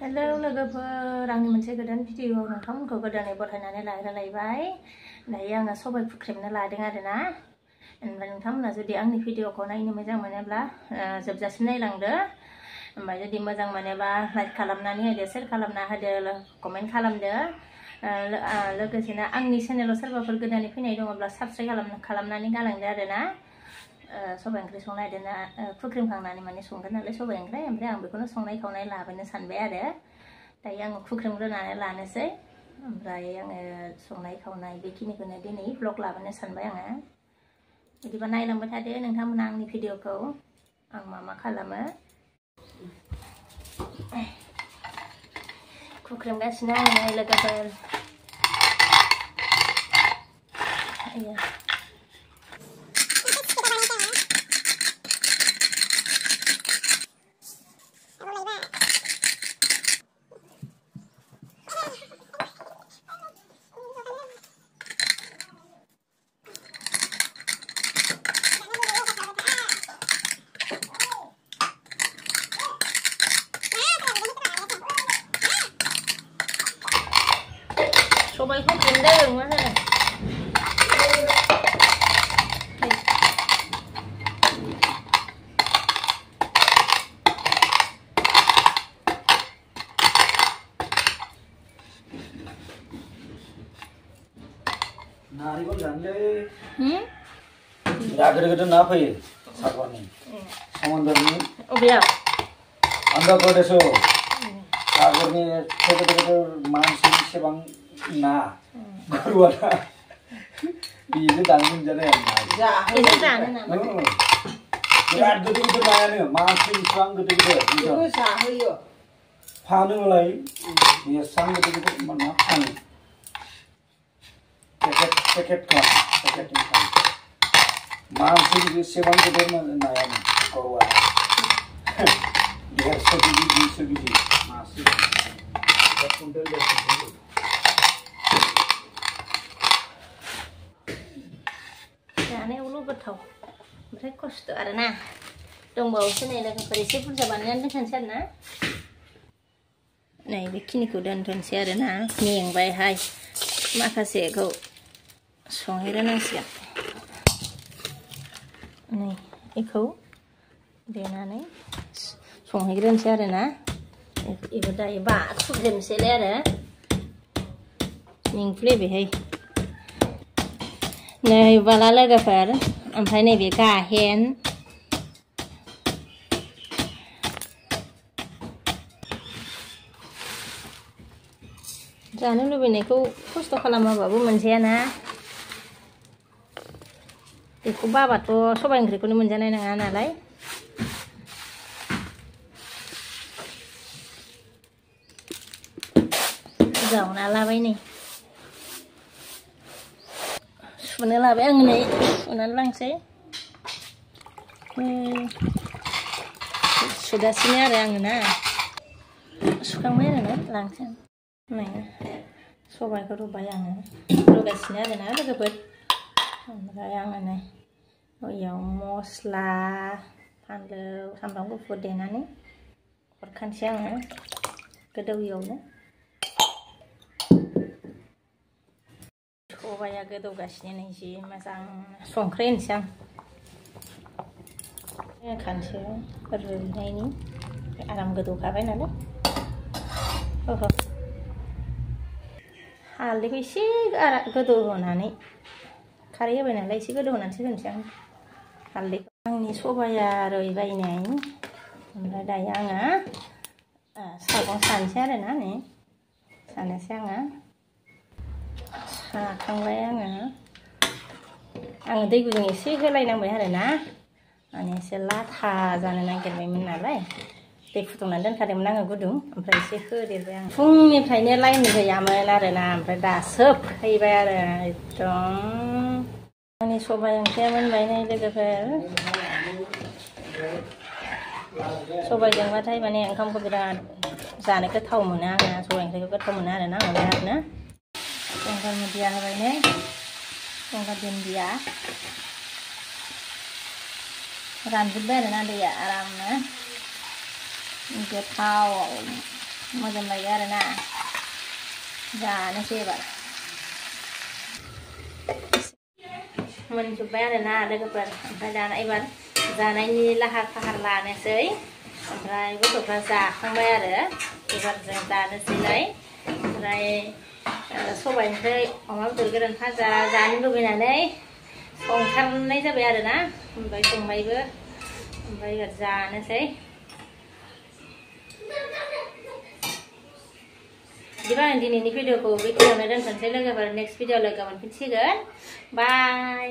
Hello लोगोफोर आंनि मोनसे गोदान भिडिअ नोंथांमोनखौ गोदानै बरायनानै लाग्रोलायबाय। दायो आङो सबाय फुख्रेमनो लादों आरोना। ओमफ्राय नोंथांमोना जुदि आंनि भिडिअखौ नायनो मोजां मोनोब्ला जोबजासिम नायलांदो। ओमफ्राय जुदि मोजां मोनोबा लाइक खालामनानै होदो, शेयार खालामना होदो, कमेन्ट खालामदो। लोगोसेनो आंनि चेनेलाव सोरबाफोर गोदानै फैनाय दङब्ला साबस्क्राइब खालामनानै गालांदो आरोना। सबाय ओंख्रि संनो नागिरदोंना, फुख्रेमखांनानै माने संगोन नालाय सबाय ओंख्रि, ओमफ्राय आं बेखौनो संनाय खावनाय लाबोनो सानबाय आरो। दायो आङो फुख्रेमग्रोनानै लानोसै, ओमफ्राय आङो संनाय खावनाय बेखिनिखौनो दिनै ब्लग लाबोनो सानबाय आङो। बिदिबा नायलांबाय थादो नोंथांमोना आंनि भिडिअखौ, आं मा खालामो। फुख्रेमगासिनो आङो लोगोफोर। सबायखौ फुख्रेमदों मा जादों? नारिखौ जानलै गोदो ना फैयो सागरनि समुद्रनि अबेयाव आन्ध्र प्रदेशआव सागरनि गोदोर मानसि सेबां ना गुरुआना बेजों दानो मोनजानाय बेजों जानो नामा? बिराद गोदोर नायानो मानसि बेसेबां गोदोर जाहोयो फानो मालाय बेसेबां गोदोर ना फानो पैकेट मानसि बेसेबां गोदोर नायानो गुरुआना 150 केजि 200 केजि मासे 1 कुइन्टल 1 कुइन्टल जानायावल' गोथाव, ओमफ्राय खस्थ' आरोना। दंबावोसो नै लोगोफोर, एसे बुरजा बानायनानै दोनखानोसै आरोना। नै बेखिनिखौ दोनथ'नोसै आरोना, मेंबायहाय माखासेखौ संहैग्रोनांसिगोन। नै बेखौ देनानै संहैग्रोनोसै आरोना। बेखौ दायो फुख्रेमनोसैलाय आरो। मेंफ्लेबायहाय नै उवाला लोगोफोर, ओमफ्राय नैबे गाहेन। जानो लुबैनायखौ खस्थ' खालामाबाबो मोनजायाना। बेखौ बाबाथ' सबाय ओंख्रिखौनो मोनजानाय नङा नालाय। जावना लाबाय नै, सुनो लाबाय आङो नै, सुनानै लांसै। सुगासिनो आरो आङो ना, सुखांबाय आरो लांसै। नै सबायखौ रुबाय आङो, रुगासिनो आरोना लोगोफोर। ओमफ्राय आङो नै बैयाव मस्ला फानलु सामब्राम गुफुर देनानै हरखानोसै आङो गोदौयैयावनो। सबाया गोदौगासिनो नै जि मोजां, संख्रि होनोसै आं होखानोसै रुइनायनि, आराम गोदौखाबाय नालाय। हालदैखौ एसे गोदौ होनानै, खारै होबाय नालाय एसे गोदौ होनानैसो होनोसै आं हालदैखौ। आंनि सबाया रुइबाय नै, ओमफ्राय दायो आङो सागं सानोसै आरोना। नै सानोसै आङो, साखांबाय आङो दै गुदुं एसे होलायनांबाय आरोना, माने एसे लाथा जानो नागिरबायमोन नालाय। दै फुदुंनानै दोनखादोंमोन आङो गुदुं, ओमफ्राय एसे होदेरबाय आं। फुंनिफ्रायनो लाइन गैयामोन आरोना, ओमफ्राय दासो फैबाय आरो एकदम। आंनि सबाय ओंख्रिया मोनबाय नै लोगोफोर। सबायजोंबाथाय माने ओंखामखौ बिराद जानो गोथाव मोनो आङो, सबाय ओंख्रिखौ गोथाव मोनो आरोना आं बिरादनो। गंगार दुन्दिया होबाय नै, गंगार दुन्दिया। रानजोब्बाय आरोना दैया आरामनो। गोथाव मोदोमलायो आरोना जानोसै एबार मोनजोब्बाय आरोना लोगोफोर ओमफ्राय दाना एबार जानायनि लाहार फाहार लानोसै ओमफ्राय गथ'फ्रा जाखांबाय आरो एबार जों जानोसैलाय ओमफ्राय सबाइ ओंख्रि अमा बेदर गोरान भाजा जानो लुबैनानै संथारनाय जाबाय आरोना ओमफ्राय संबायबो ओमफ्राय एबार जानोसै बिदिबा आं दिनैनि भिडिअखौ बेखिनियावनो दोनथ'नोसै लोगोफोर नेक्स्ट भिडिअ लोगो मोनफिनसिगोन बाय